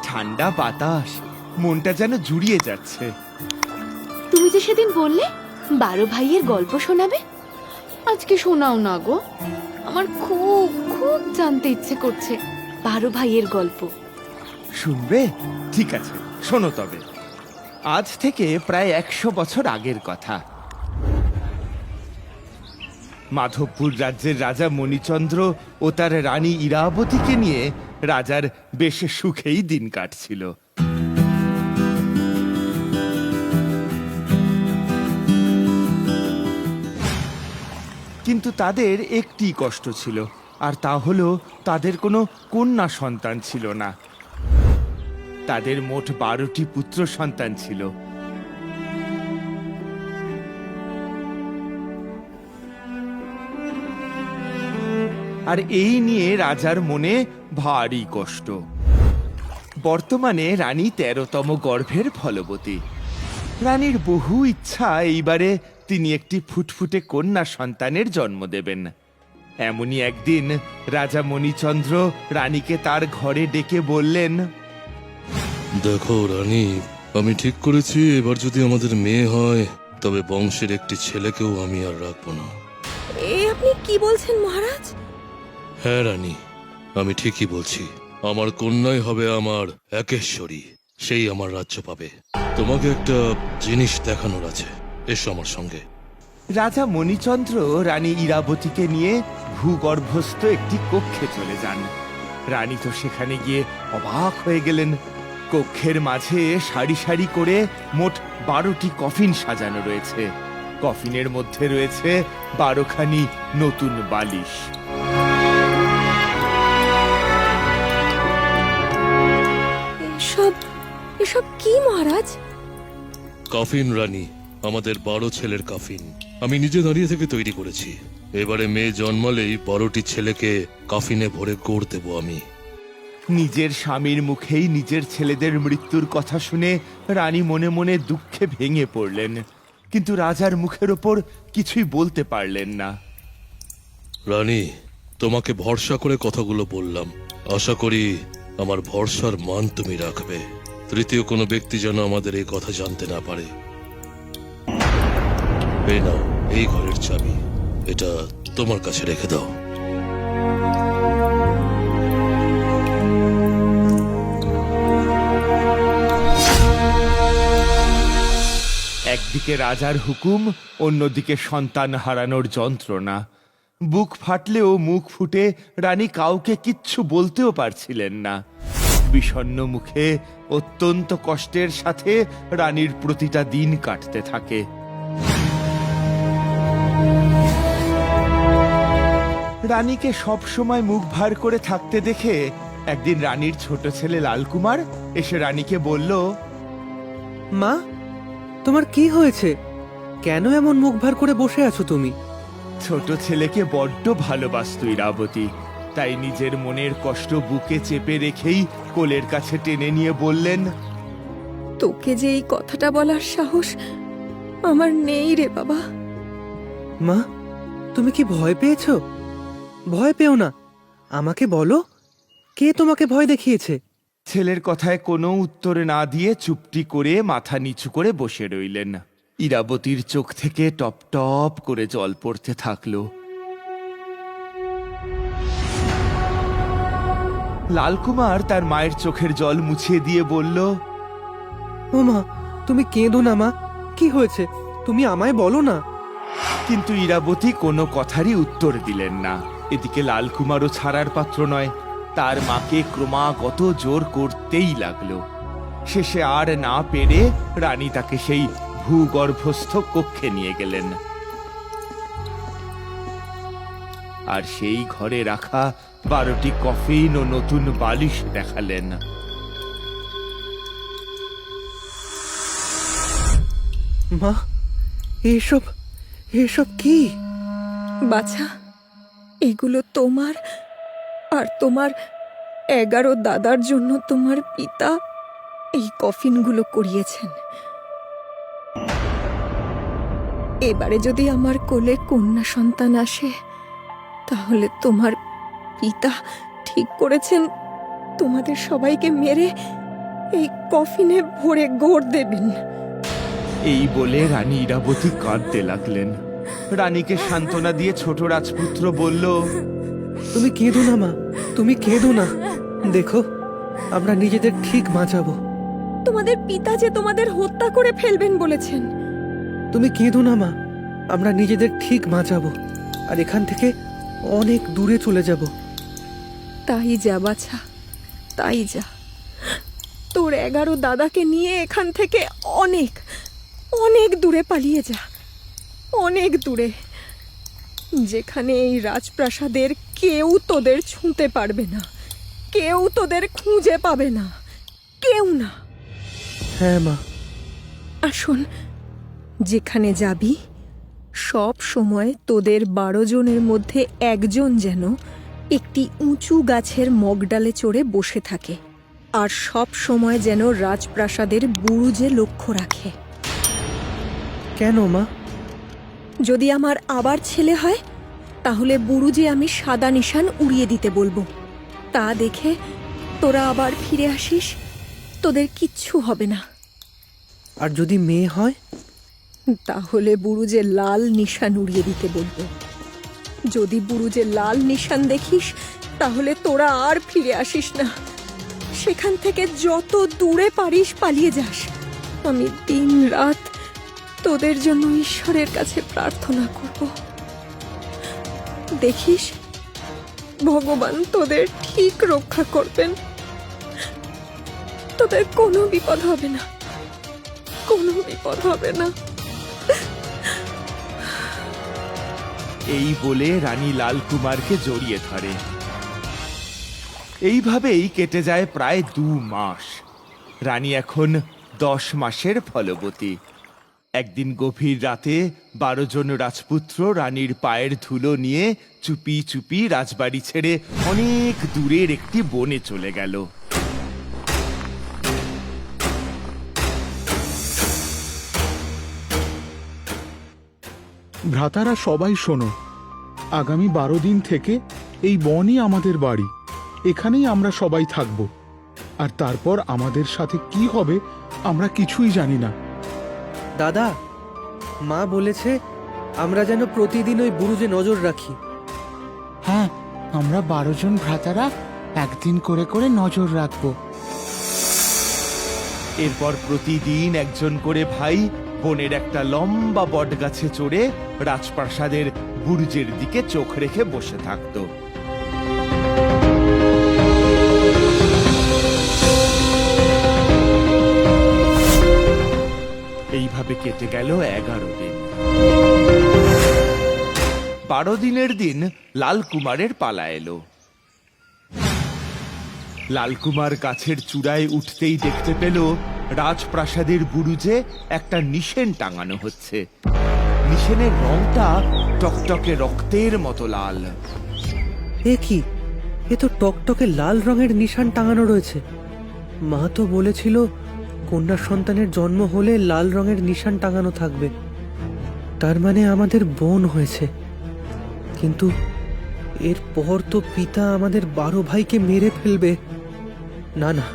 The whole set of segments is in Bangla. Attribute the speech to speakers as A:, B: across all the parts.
A: ঠান্ডা বাতাস, মনটা যেন জুড়িয়ে যাচ্ছে।
B: তুমি যে সেদিন বললে 12 ভাইয়ের গল্প শোনাবে, আজকে শোনাও না গো। আমার খুব খুব জানতে ইচ্ছে করছে 12 ভাইয়ের গল্প।
A: শুনবে? ঠিক আছে, শোনো তবে। আজ থেকে প্রায় 100 বছর আগের কথা। মাধবপুর রাজ্যের রাজা মণিচন্দ্র ও তার রানী ইরাবতীকে নিয়ে রাজার বেশ সুখেই দিন কাটছিল। কিন্তু তাদের একটি কষ্ট ছিল, আর তা হলো তাদের কোনো কন্যা সন্তান ছিল না। তাদের মোট 12টি পুত্র সন্তান ছিল। আর এই নিয়ে রাজার মনে ভারী কষ্ট। বর্তমানে রানী 13তম গর্ভের ফলবতী। রানীর বহু ইচ্ছা এইবারে তিনি একটি ফুটফুটে কন্যা সন্তানের জন্ম দেবেন। এমনই একদিন রাজা মণিচন্দ্র রানীকে তার ঘরে ডেকে বললেন,
C: দেখো রানী, আমি ঠিক করেছি এবার যদি আমাদের মেয়ে হয় তবে বংশের একটি ছেলেকেও আমি আর রাখবো না।
B: আপনি কি বলছেন মহারাজ?
C: হ্যাঁ রানী, আমি ঠিকই বলছি। আমার কন্যাই হবে আমার একেশ্বরী, সেই আমার রাজ্য পাবে। তোমাকে একটা জিনিস দেখানোর আছে, এসো আমার সঙ্গে।
A: রাজা মণিচন্দ্র রানী ইরাবতীকে নিয়ে ভূগর্ভস্থ একটি কক্ষে চলে যান। রানী তো সেখানে গিয়ে অবাক হয়ে গেলেন। কক্ষের মাঝে সারি সারি করে মোট 12টি কফিন সাজানো রয়েছে। কফিনের মধ্যে রয়েছে 12খানি নতুন বালিশ।
B: এসব কি মহারাজ?
C: কাফিন রানী, আমাদের 12 ছেলের কাফিন আমি নিজে দাঁড়িয়ে থেকে তৈরি করেছি। এবারে মেয়ে জন্মালেই 12টি ছেলেকে কাফিনে ভরে গড় দেব আমি।
A: নিজের স্বামীর মুখেই নিজের ছেলেদের মৃত্যুর কথা শুনে রানী মনে মনে দুঃখে ভেঙে পড়লেন, কিন্তু রাজার মুখের ওপর কিছুই বলতে পারলেন না।
C: রানী, তোমাকে ভরসা করে কথাগুলো বললাম, আশা করি আমার ভরসার মান তুমি রাখবে। তৃতীয় কোনো ব্যক্তি যেন আমাদের এই কথা জানতে না পারে। এই নাও এই ঘরের চাবি, এটা তোমার কাছে রেখে দাও।
A: একদিকে রাজার হুকুম, অন্যদিকে সন্তান হারানোর যন্ত্রণা। বুক ফাটলেও মুখ ফুটে রানী কাউকে কিচ্ছু বলতেও পারছিলেন না। বিষণ্ণ মুখে অত্যন্ত কষ্টের সাথে রানীর প্রতিটা দিন কাটতে থাকে। রানীকে সব সময় মুখ ভার করে থাকতে দেখে একদিন রানীর ছোট ছেলে লালকুমার এসে রানীকে বলল,
D: মা, তোমার কি হয়েছে? কেন এমন মুখ ভার করে বসে আছো তুমি?
A: ছোট ছেলেকে বড্ড ভালোবাসত ইরাবতী, তাই নিজের মনের কষ্ট বুকে চেপে রেখেই কোলের কাছে টেনে নিয়ে বললেন,
E: তোকে যে এই কথাটা বলার সাহস আমার নেই রে বাবা।
D: মা, তুমি কি ভয় পেয়েছো? ভয় পেও না, আমাকে বলো, কে তোমাকে ভয় দেখিয়েছে?
A: ছেলের কথায় কোনো উত্তর না দিয়ে চুপটি করে মাথা নিচু করে বসে রইলেন। ইরাবতীর চোখ থেকে টপ টপ করে জল পড়তে থাকলো। লালকুমার তার মায়ের চোখের জল মুছিয়ে দিয়ে বলল,
D: ও মা, তুমি কেঁদো না মা, কি হয়েছে তুমি আমায় বলো না।
A: কিন্তু ইরাবতী কোনো কথারই উত্তর দিলেন না। এদিকে লালকুমারও ছাড়ার পাত্র নয়, তার মাকে ক্রমাগত জোর করতেই লাগলো। শেষে আর না পেরে রানী তাকে সেই ভূগর্ভস্থ কক্ষে নিয়ে গেলেন, আর সেই ঘরে রাখা 12টি কফিন ও নতুন বালিশ দেখালেন।
D: মা, এসব এসব কি?
E: বাছা, এগুলো তোমার আর তোমার 11 দাদার জন্য তোমার পিতা এই কফিনগুলো করিয়েছেন। এবারে যদি আমার কোলে কন্যা সন্তান আসে, তাহলে তোমার পিতা ঠিক করেছেন তোমাদের সবাইকে মেরে এই কফিনে ভরে গোড় দেবেন।
A: এই বলে রানী ইরাবতী কাঁদতে লাগলেন। রানীকে সান্ত্বনা দিয়ে ছোট রাজপুত্র বলল,
D: তুমি কেঁদো না মা, তুমি কেঁদো না। দেখো, আমরা নিজেদের ঠিক বাঁচাবো।
E: তোমাদের পিতা যে তোমাদের হত্যা করে ফেলবেন বলেছেন।
D: তুমি কেঁদো না মা, আমরা নিজেদের ঠিক বাঁচাবো, আর এখান থেকে অনেক দূরে চলে যাব।
E: তাই যা বাছা, তাই যা। তোর 11 দাদাকে নিয়ে এখান থেকে অনেক অনেক দূরে পালিয়ে যা, অনেক দূরে, যেখানে এই রাজপ্রাসাদের কেউ তোদের ছুঁতে পারবে না, কেউ তোদের খুঁজে পাবে না, কেউ না।
D: হ্যাঁ মা।
E: আসুন, যেখানে যাবি সব সময় তোদের 12 জনের মধ্যে একজন যেন একটি উঁচু গাছের মগডালে চড়ে বসে থাকে, আর সব সময় যেন রাজপ্রাসাদের বুরুজে লক্ষ্য রাখে।
D: কেন মা?
E: যদি আমার আবার ছেলে হয়, তাহলে বুরুজে আমি সাদা নিশান উড়িয়ে দিতে বলবো। তা দেখে তোরা আবার ফিরে আসিস, তোদের কিচ্ছু হবে না।
D: আর যদি মেয়ে হয়?
E: তাহলে বুরুজে লাল নিশান উড়িয়ে দিতে বলবো। যদি বুরুজে লাল নিশান দেখিস, তাহলে তোরা আর ফিরে আসিস না। সেখান থেকে যত দূরে পারিস পালিয়ে যাস। আমি দিন রাত তোদের জন্য ঈশ্বরের কাছে প্রার্থনা করব। দেখিস, ভগবান তোদের ঠিক রক্ষা করবেন। তোদের কোনো বিপদ হবে না, কোনো বিপদ হবে না।
A: এই বলে রানী লালকুমারকে জড়িয়ে ধরে। এইভাবেই কেটে যায় প্রায় 2 মাস। রানী এখন 10 মাসের ফলবতী। একদিন গভীর রাতে 12 জন রাজপুত্র রানীর পায়ের ধুলো নিয়ে চুপি চুপি রাজবাড়ি ছেড়ে অনেক দূরের একটি বনে চলে গেল।
F: ভ্রাতারা সবাই শোনো, আগামী 12 দিন থেকে এই বনই আমাদের বাড়ি, এখানেই আমরা সবাই থাকব। আর তারপর আমাদের সাথে কি হবে আমরা কিছুই জানি না।
D: দাদা, মা বলেছে আমরা যেন প্রতিদিন ওই বুরুজে নজর রাখি।
G: হ্যাঁ, আমরা 12 জন ভ্রাতারা একদিন করে করে নজর রাখবো।
A: এরপর প্রতিদিন একজন করে ভাই বনের একটা লম্বা বটগাছে চড়ে রাজপ্রাসাদের বুরুজের দিকে চোখ রেখে বসে থাকত। এইভাবে কেটে গেল 11 দিন। 12 দিনের দিন লালকুমারের পালা এলো। লালকুমার গাছের চূড়ায় উঠতেই দেখতে পেল রাজপ্রাসাদের বুরুজে একটা নিশেন টাঙানো হচ্ছে। নিশেনের রংটা টকটকে রক্তের মতো লাল।
D: এ কি? এ তো টকটকে লাল রঙের নিশান টাঙানো রয়েছে। মা তো বলেছিল কন্যা সন্তানের জন্ম হলে লাল রঙের নিশান টাঙানো থাকবে। তার মানে আমাদের বোন হয়েছে। কিন্তু এরপর তো পিতা আমাদের 12 ভাইকে মেরে ফেলবে। না না,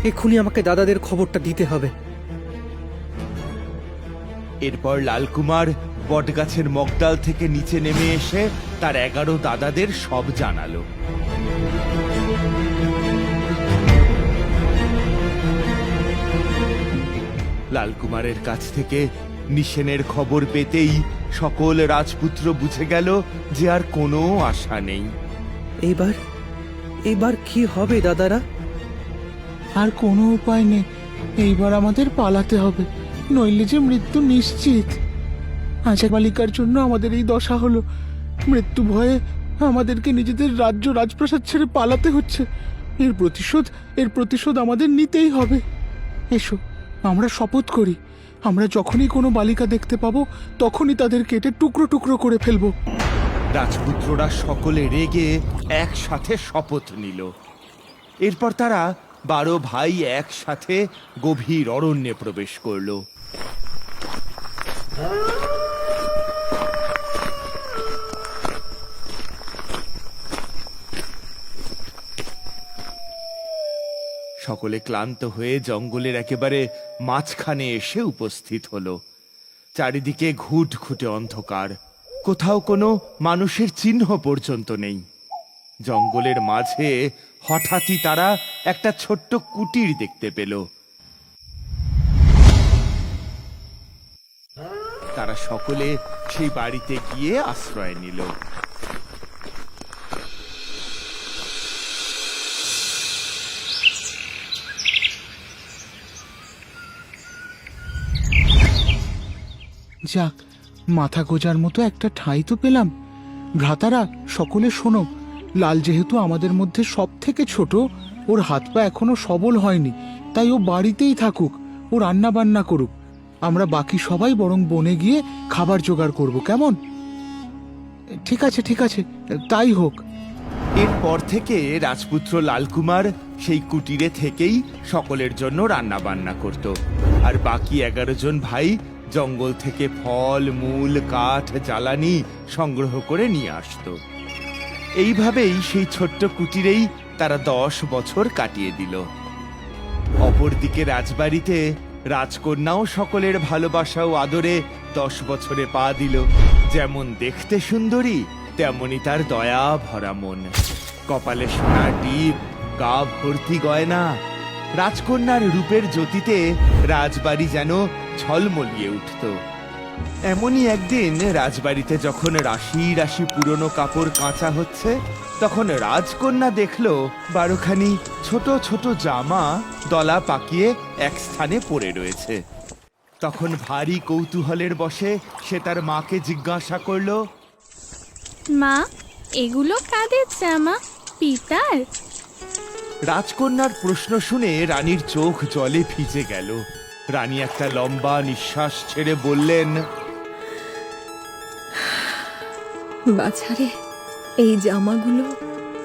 D: এক্ষুনি আমাকে দাদাদের খবরটা দিতে হবে।
A: এরপর লালকুমার বটগাছের মগডাল থেকে নিচে নেমে এসে তার 11 দাদাদের সব জানালো। লালকুমারের কাছ থেকে নিশেনের খবর পেতেই সকল রাজপুত্র বুঝে গেল যে আর কোনো আশা নেই।
D: এইবার কি হবে দাদারা?
G: আর কোনো উপায় নেই, এইবার আমাদের পালাতে হবে, নইলে যে মৃত্যু নিশ্চিত। আজা বালিকার জন্য আমাদের এই দশা হলো। মৃত্যু ভয়ে আমাদেরকে নিজেদের রাজ্য রাজপ্রাসাদ ছেড়ে পালাতে হচ্ছে। এর প্রতিশোধ আমাদের নিতেই হবে। এসো, আমরা শপথ করি, আমরা যখনই কোনো বালিকা দেখতে পাবো তখনই তাদের কেটে টুকরো টুকরো করে ফেলবো।
A: রাজপুত্ররা সকলে রেগে একসাথে শপথ নিল। এরপর তারা 12 ভাই একসাথে গভীর অরণ্যে প্রবেশ করল। সকলে ক্লান্ত হয়ে জঙ্গলের একেবারে মাঝখানে এসে উপস্থিত হলো। চারিদিকে ঘুটঘুটে অন্ধকার, কোথাও কোনো মানুষের চিহ্ন পর্যন্ত নেই। জঙ্গলের মাঝে হঠাৎই তারা একটা ছোট্ট কুটির দেখতে পেল। তারা সকলে সেই বাড়িতে গিয়ে আশ্রয় নিল।
G: যাক, মাথা গোজার মতো একটা ঠাঁই তো পেলাম। ভ্রাতারা, সকলে শোনো, লাল যেহেতু আমাদের মধ্যে সব থেকে ছোট, ওর হাত পা এখনো সবল হয়নি, তাই ও বাড়িতেই থাকুক, ও রান্না বান্না করুক। আমরা বাকি সবাই বরং বনে গিয়ে খাবার জোগাড় করব, কেমন? ঠিক আছে, ঠিক আছে, তাই হোক।
A: এরপর থেকে রাজপুত্র লালকুমার সেই কুটিরে থেকেই সকলের জন্য রান্না বান্না করত, আর বাকি 11 জন ভাই জঙ্গল থেকে ফল মূল কাঠ জ্বালানি সংগ্রহ করে নিয়ে আসতো। এইভাবেই সেই ছোট্ট কুটিরেই তারা 10 বছর কাটিয়ে দিল। অপরদিকে রাজবাড়িতে রাজকন্যাও সকলের ভালোবাসা ও আদরে 10 বছরে পা দিল। যেমন দেখতে সুন্দরী, তেমনি তার দয়া ভরা মন। কপালে সোনার টিপ, গা ভর্তি গয়না। রাজকন্যার রূপের জ্যোতিতে রাজবাড়ি যেন ঝলমলিয়ে উঠত। এমনই একদিন রাজবাড়িতে যখন রাশি রাশি পুরনো কাপড় কাঁচা হচ্ছে, তখন রাজকন্যা দেখল 12খানি ছোট ছোট জামা দলা পাকিয়ে এক স্থানে পড়ে রয়েছে। তখন ভারী কৌতূহলের বশে সে তার মাকে জিজ্ঞাসা করল,
B: মা, এগুলো কাদের জামা? পিতার?
A: রাজকন্যার প্রশ্ন শুনে রানীর চোখ জলে ভিজে গেল। রানী একটা লম্বা নিঃশ্বাস ছেড়ে বললেন,
E: বাছারে, এই জামাগুলো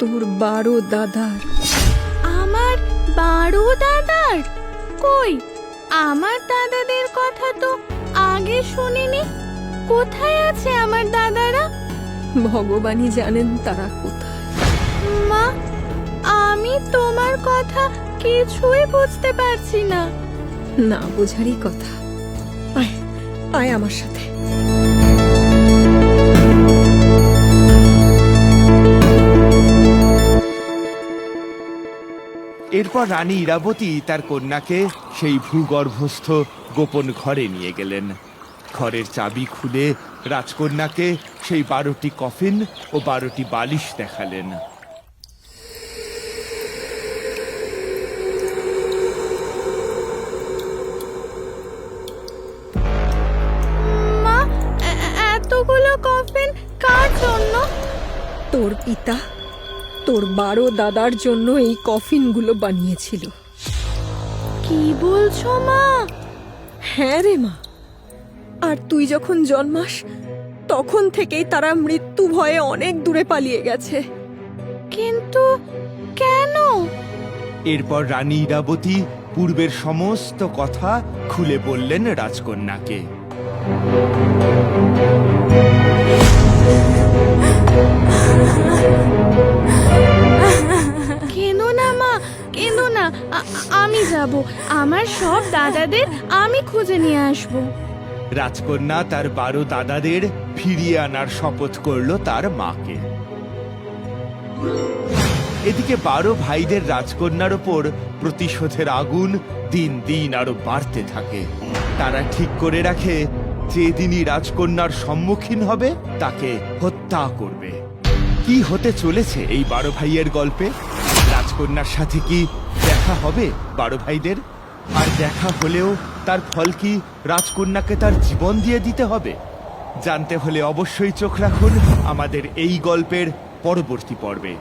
E: তোর 12 দাদার।
B: আমার 12 দাদার? কই, আমার দাদাদের কথা তো আগে শুনিনি। কোথায় আছে আমার দাদারা?
E: ভগবানই জানেন তারা কোথায়।
B: মা, আমি তোমার কথা কিছুই বুঝতে পারছি না।
E: না বোঝারই কথা। আয়, আয় আমার সাথে।
A: এরপর রানী ইরাবতী তার কন্যাকে সেই ভূগর্ভস্থ গোপন ঘরে নিয়ে গেলেন। ঘরের চাবি খুলে রাজকন্যাকে সেই 12টি কফিন ও 12টি বালিশ দেখালেন।
B: মা, এতগুলো কফিন কার জন্য?
E: তোর পিতা তোর 12 দাদার জন্য এই কফিনগুলো বানিয়েছিল।
B: কি বলছো মা?
E: হ্যাঁ রে মা, আর তুই যখন জন্মাস তখন থেকেই তারা মৃত্যু ভয়ে অনেক দূরে পালিয়ে গেছে।
B: কিন্তু কেন?
A: এরপর রানী ইরাবতী পূর্বের সমস্ত কথা খুলে বললেন রাজকন্যাকে।
B: কেন না মা, কেন না, আমি যাব। আমার সব দাদাদের আমি খুঁজে নিয়ে আসব।
A: রাজকন্যা তার 12 দাদাদের ফিরিয়ে আনার শপথ করল তার মাকে। এদিকে 12 ভাইদের রাজকন্যার ওপর প্রতিশোধের আগুন দিন দিন আরো বাড়তে থাকে। তারা ঠিক করে রাখে, যেদিনই রাজকন্যার সম্মুখীন হবে তাকে হত্যা করবে। কি হতে চলেছে এই 12 ভাইয়ের গল্পে? রাজকন্যার সাথে কি দেখা হবে 12 ভাইদের? আর দেখা হলেও তার ফল কি রাজকন্যাকে তার জীবন দিয়ে দিতে হবে? জানতে হলে অবশ্যই চোখ রাখুন আমাদের এই গল্পের পরবর্তী পর্বে।